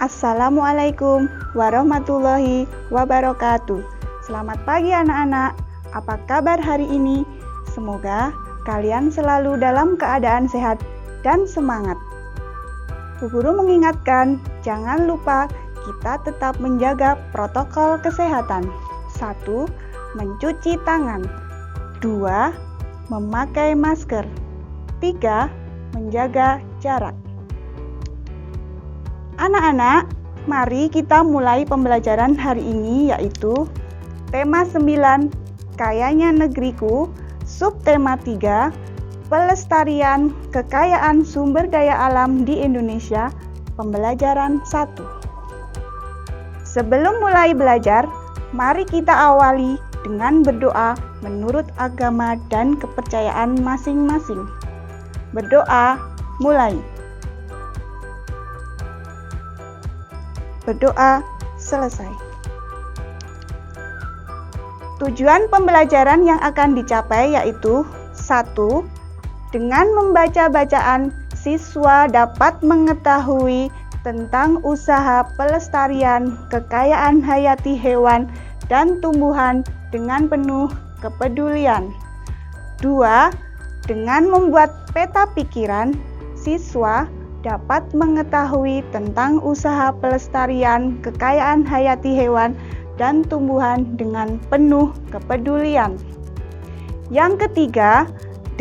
Assalamualaikum warahmatullahi wabarakatuh. Selamat pagi anak-anak, apa kabar hari ini? Semoga kalian selalu dalam keadaan sehat dan semangat. Bu Guru mengingatkan, jangan lupa kita tetap menjaga protokol kesehatan. 1. Mencuci tangan. 2. Memakai masker. 3. Menjaga jarak. Anak-anak, mari kita mulai pembelajaran hari ini, yaitu tema 9, Kayanya Negeriku, subtema 3, Pelestarian Kekayaan Sumber Daya Alam di Indonesia, pembelajaran 1. Sebelum mulai belajar, mari kita awali dengan berdoa menurut agama dan kepercayaan masing-masing. Berdoa, mulai. Berdoa selesai. Tujuan pembelajaran yang akan dicapai yaitu 1. Dengan membaca bacaan, siswa dapat mengetahui tentang usaha pelestarian kekayaan hayati hewan dan tumbuhan dengan penuh kepedulian. 2. Dengan membuat peta pikiran, siswa dapat mengetahui tentang usaha pelestarian kekayaan hayati hewan dan tumbuhan dengan penuh kepedulian. Yang ketiga,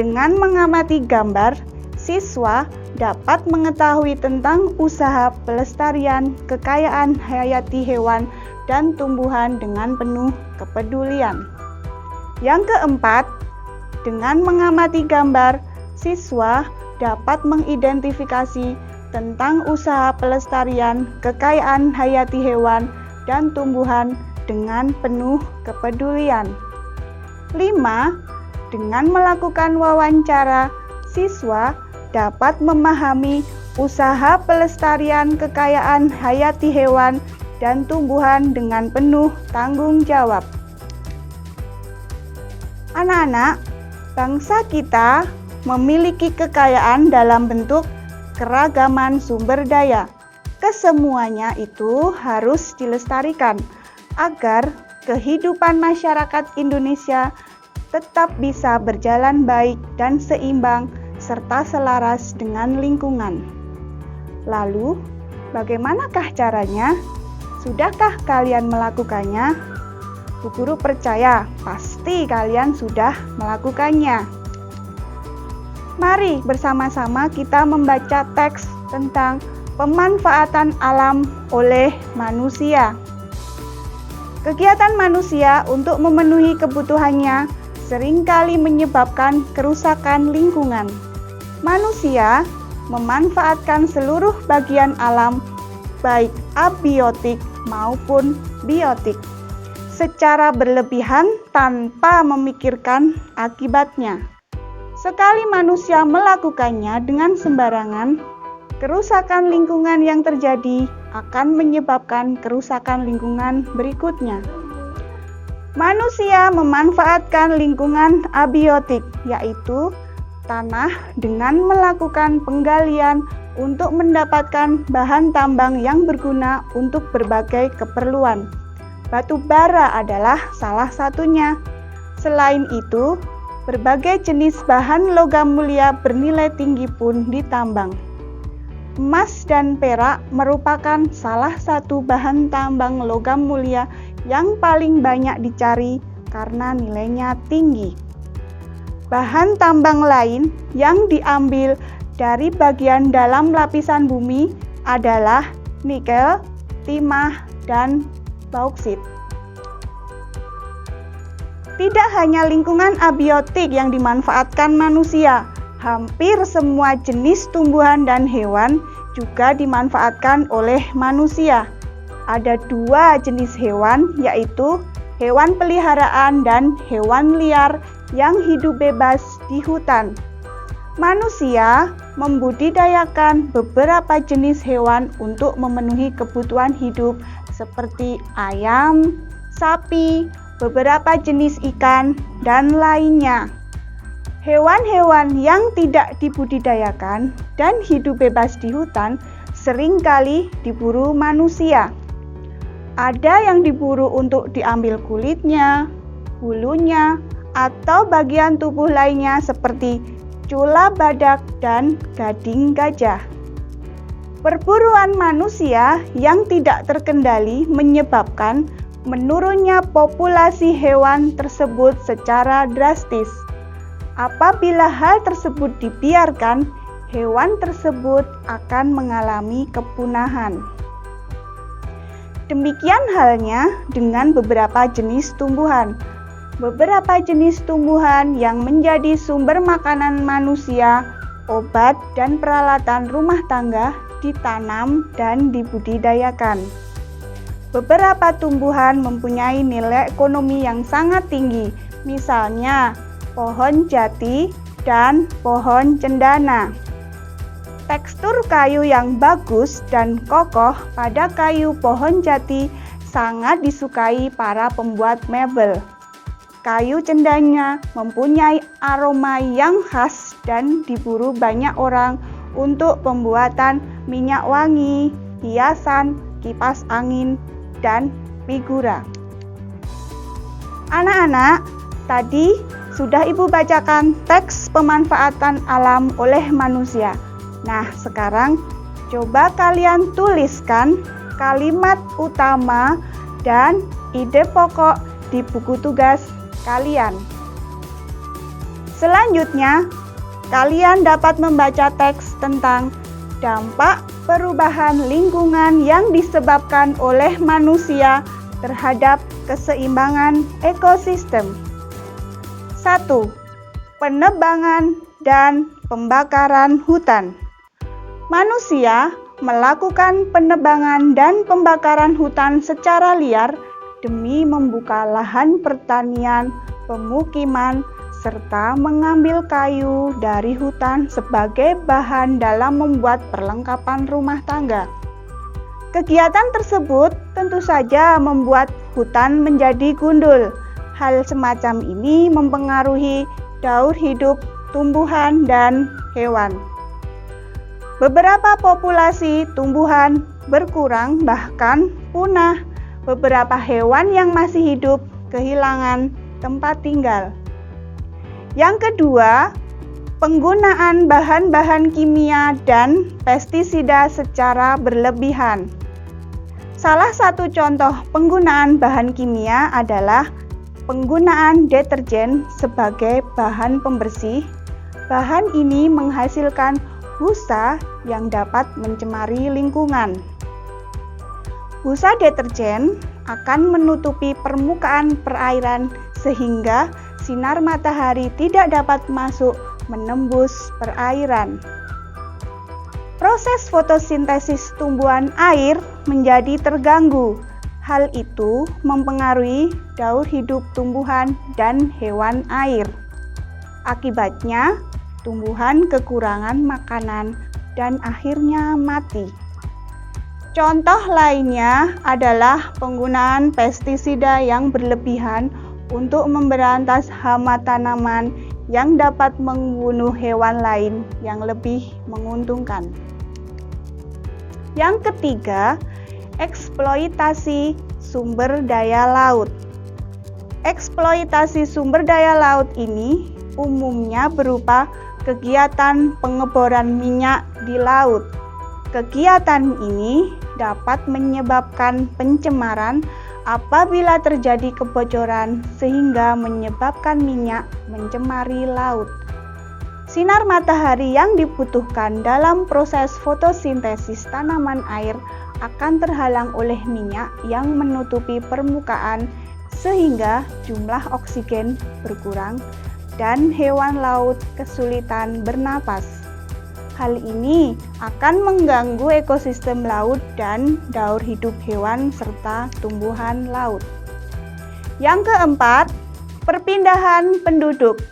dengan mengamati gambar, siswa dapat mengetahui tentang usaha pelestarian kekayaan hayati hewan dan tumbuhan dengan penuh kepedulian. Yang keempat, dengan mengamati gambar, siswa dapat mengidentifikasi tentang usaha pelestarian kekayaan hayati hewan dan tumbuhan dengan penuh kepedulian. 5. Dengan melakukan wawancara, siswa dapat memahami usaha pelestarian kekayaan hayati hewan dan tumbuhan dengan penuh tanggung jawab. Anak-anak, bangsa kita memiliki kekayaan dalam bentuk keragaman sumber daya. Kesemuanya itu harus dilestarikan agar kehidupan masyarakat Indonesia tetap bisa berjalan baik dan seimbang serta selaras dengan lingkungan. Lalu, bagaimanakah caranya? Sudahkah kalian melakukannya? Bu Guru percaya pasti kalian sudah melakukannya. Mari bersama-sama kita membaca teks tentang pemanfaatan alam oleh manusia. Kegiatan manusia untuk memenuhi kebutuhannya seringkali menyebabkan kerusakan lingkungan. Manusia memanfaatkan seluruh bagian alam, baik abiotik maupun biotik, secara berlebihan tanpa memikirkan akibatnya. Sekali manusia melakukannya dengan sembarangan, kerusakan lingkungan yang terjadi akan menyebabkan kerusakan lingkungan berikutnya. Manusia memanfaatkan lingkungan abiotik, yaitu tanah, dengan melakukan penggalian untuk mendapatkan bahan tambang yang berguna untuk berbagai keperluan. Batu bara adalah salah satunya. Selain itu, berbagai jenis bahan logam mulia bernilai tinggi pun ditambang. Emas dan perak merupakan salah satu bahan tambang logam mulia yang paling banyak dicari karena nilainya tinggi. Bahan tambang lain yang diambil dari bagian dalam lapisan bumi adalah nikel, timah, dan bauksit. Tidak hanya lingkungan abiotik yang dimanfaatkan manusia, hampir semua jenis tumbuhan dan hewan juga dimanfaatkan oleh manusia. Ada 2 jenis hewan, yaitu hewan peliharaan dan hewan liar yang hidup bebas di hutan. Manusia membudidayakan beberapa jenis hewan untuk memenuhi kebutuhan hidup seperti ayam, sapi, beberapa jenis ikan, dan lainnya. Hewan-hewan yang tidak dibudidayakan dan hidup bebas di hutan seringkali diburu manusia. Ada yang diburu untuk diambil kulitnya, bulunya, atau bagian tubuh lainnya seperti cula badak dan gading gajah. Perburuan manusia yang tidak terkendali menyebabkan menurunnya populasi hewan tersebut secara drastis. Apabila hal tersebut dibiarkan, hewan tersebut akan mengalami kepunahan. Demikian halnya dengan beberapa jenis tumbuhan. Beberapa jenis tumbuhan yang menjadi sumber makanan manusia, obat, dan peralatan rumah tangga ditanam dan dibudidayakan. Beberapa tumbuhan mempunyai nilai ekonomi yang sangat tinggi, misalnya pohon jati dan pohon cendana. Tekstur kayu yang bagus dan kokoh pada kayu pohon jati sangat disukai para pembuat mebel. Kayu cendana mempunyai aroma yang khas dan diburu banyak orang untuk pembuatan minyak wangi, hiasan, kipas angin, dan figura. Anak-anak, tadi sudah Ibu bacakan teks pemanfaatan alam oleh manusia. Nah, sekarang coba kalian tuliskan kalimat utama dan ide pokok di buku tugas kalian. Selanjutnya, kalian dapat membaca teks tentang dampak perubahan lingkungan yang disebabkan oleh manusia terhadap keseimbangan ekosistem. 1. Penebangan dan pembakaran hutan. Manusia melakukan penebangan dan pembakaran hutan secara liar demi membuka lahan pertanian, pemukiman, serta mengambil kayu dari hutan sebagai bahan dalam membuat perlengkapan rumah tangga. Kegiatan tersebut tentu saja membuat hutan menjadi gundul. Hal semacam ini mempengaruhi daur hidup tumbuhan dan hewan. Beberapa populasi tumbuhan berkurang bahkan punah. Beberapa hewan yang masih hidup kehilangan tempat tinggal. Yang kedua, penggunaan bahan-bahan kimia dan pestisida secara berlebihan. Salah satu contoh penggunaan bahan kimia adalah penggunaan deterjen sebagai bahan pembersih. Bahan ini menghasilkan busa yang dapat mencemari lingkungan. Busa deterjen akan menutupi permukaan perairan sehingga sinar matahari tidak dapat masuk menembus perairan. Proses fotosintesis tumbuhan air menjadi terganggu. Hal itu mempengaruhi daur hidup tumbuhan dan hewan air. Akibatnya, tumbuhan kekurangan makanan dan akhirnya mati. Contoh lainnya adalah penggunaan pestisida yang berlebihan untuk memberantas hama tanaman yang dapat membunuh hewan lain yang lebih menguntungkan. Yang ketiga, eksploitasi sumber daya laut. Eksploitasi sumber daya laut ini umumnya berupa kegiatan pengeboran minyak di laut. Kegiatan ini dapat menyebabkan pencemaran apabila terjadi kebocoran sehingga menyebabkan minyak mencemari laut. Sinar matahari yang dibutuhkan dalam proses fotosintesis tanaman air akan terhalang oleh minyak yang menutupi permukaan sehingga jumlah oksigen berkurang dan hewan laut kesulitan bernapas. Hal ini akan mengganggu ekosistem laut dan daur hidup hewan serta tumbuhan laut. Yang keempat, perpindahan penduduk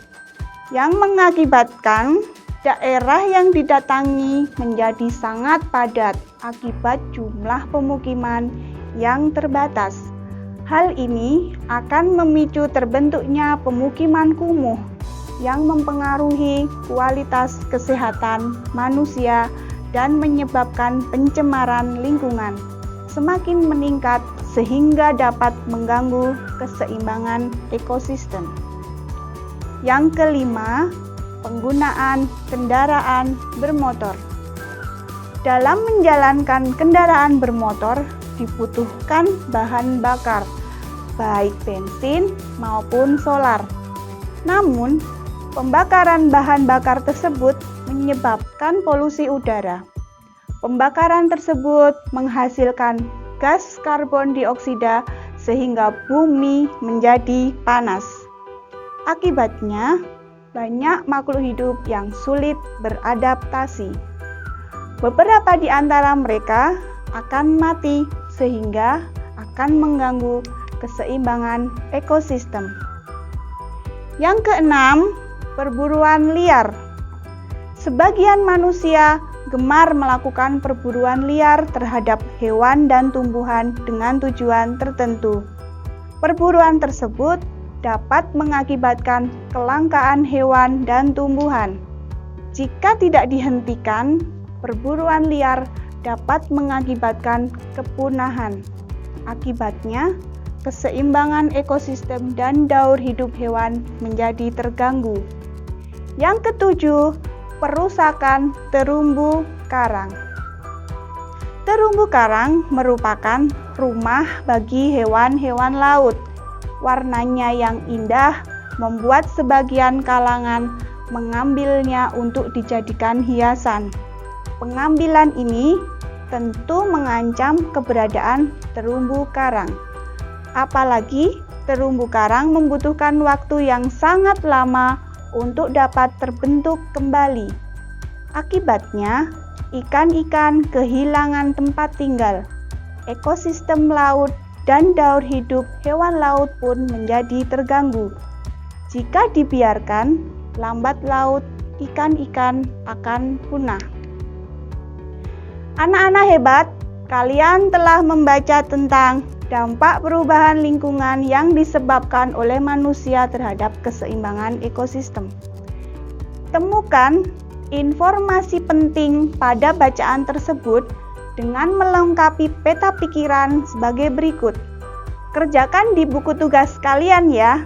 yang mengakibatkan daerah yang didatangi menjadi sangat padat akibat jumlah pemukiman yang terbatas. Hal ini akan memicu terbentuknya pemukiman kumuh yang mempengaruhi kualitas kesehatan manusia dan menyebabkan pencemaran lingkungan semakin meningkat sehingga dapat mengganggu keseimbangan ekosistem. Yang kelima, penggunaan kendaraan bermotor. Dalam menjalankan kendaraan bermotor dibutuhkan bahan bakar, baik bensin maupun solar. Namun, pembakaran bahan bakar tersebut menyebabkan polusi udara. Pembakaran tersebut menghasilkan gas karbon dioksida sehingga bumi menjadi panas. Akibatnya, banyak makhluk hidup yang sulit beradaptasi. Beberapa di antara mereka akan mati sehingga akan mengganggu keseimbangan ekosistem. Yang keenam, perburuan liar. Sebagian manusia gemar melakukan perburuan liar terhadap hewan dan tumbuhan dengan tujuan tertentu. Perburuan tersebut dapat mengakibatkan kelangkaan hewan dan tumbuhan. Jika tidak dihentikan, perburuan liar dapat mengakibatkan kepunahan. Akibatnya, keseimbangan ekosistem dan daur hidup hewan menjadi terganggu. Yang ketujuh, perusakan terumbu karang. Terumbu karang merupakan rumah bagi hewan-hewan laut. Warnanya yang indah membuat sebagian kalangan mengambilnya untuk dijadikan hiasan. Pengambilan ini tentu mengancam keberadaan terumbu karang. Apalagi terumbu karang membutuhkan waktu yang sangat lama untuk dapat terbentuk kembali. Akibatnya, ikan-ikan kehilangan tempat tinggal. Ekosistem laut dan daur hidup hewan laut pun menjadi terganggu. Jika dibiarkan, lambat laut ikan-ikan akan punah. Anak-anak hebat, kalian telah membaca tentang dampak perubahan lingkungan yang disebabkan oleh manusia terhadap keseimbangan ekosistem. Temukan informasi penting pada bacaan tersebut dengan melengkapi peta pikiran sebagai berikut. Kerjakan di buku tugas kalian ya.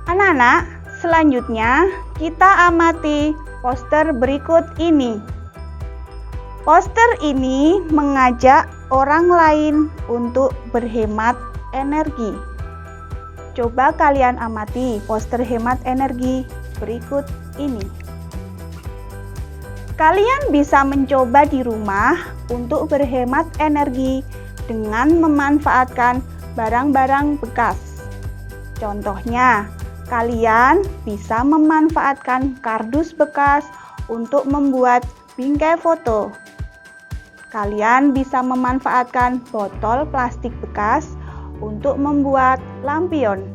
Anak-anak, selanjutnya kita amati poster berikut ini. Poster ini mengajak orang lain untuk berhemat energi. Coba kalian amati poster hemat energi berikut ini. Kalian bisa mencoba di rumah untuk berhemat energi dengan memanfaatkan barang-barang bekas. Contohnya, kalian bisa memanfaatkan kardus bekas untuk membuat bingkai foto. Kalian bisa memanfaatkan botol plastik bekas untuk membuat lampion.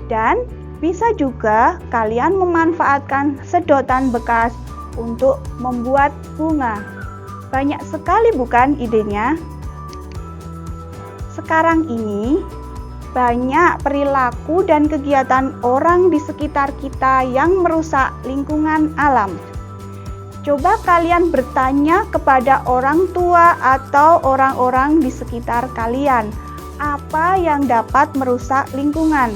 Dan bisa juga kalian memanfaatkan sedotan bekas untuk membuat bunga. Banyak sekali bukan idenya? Sekarang ini banyak perilaku dan kegiatan orang di sekitar kita yang merusak lingkungan alam. Coba kalian bertanya kepada orang tua atau orang-orang di sekitar kalian, apa yang dapat merusak lingkungan?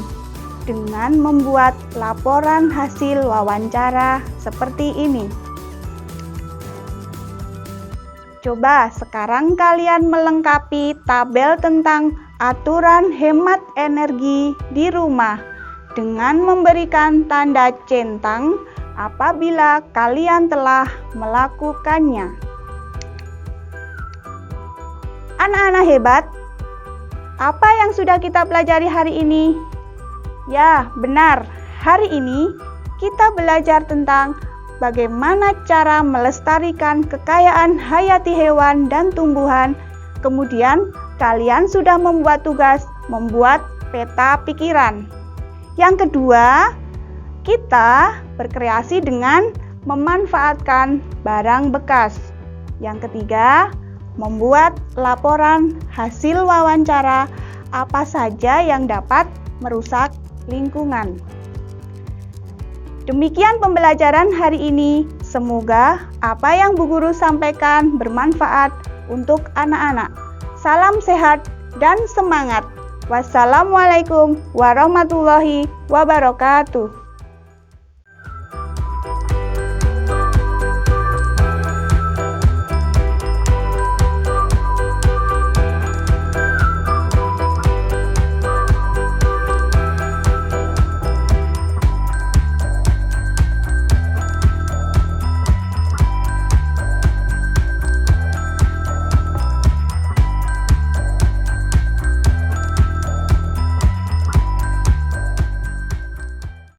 Dengan membuat laporan hasil wawancara seperti ini. Coba sekarang kalian melengkapi tabel tentang aturan hemat energi di rumah dengan memberikan tanda centang apabila kalian telah melakukannya. Anak-anak hebat, apa yang sudah kita pelajari hari ini? Ya, benar. Hari ini kita belajar tentang bagaimana cara melestarikan kekayaan hayati hewan dan tumbuhan. Kemudian, kalian sudah membuat tugas membuat peta pikiran. Yang kedua, kita berkreasi dengan memanfaatkan barang bekas. Yang ketiga, membuat laporan hasil wawancara apa saja yang dapat merusak lingkungan. Demikian pembelajaran hari ini. Semoga apa yang Bu Guru sampaikan bermanfaat untuk anak-anak. Salam sehat dan semangat. Wassalamualaikum warahmatullahi wabarakatuh.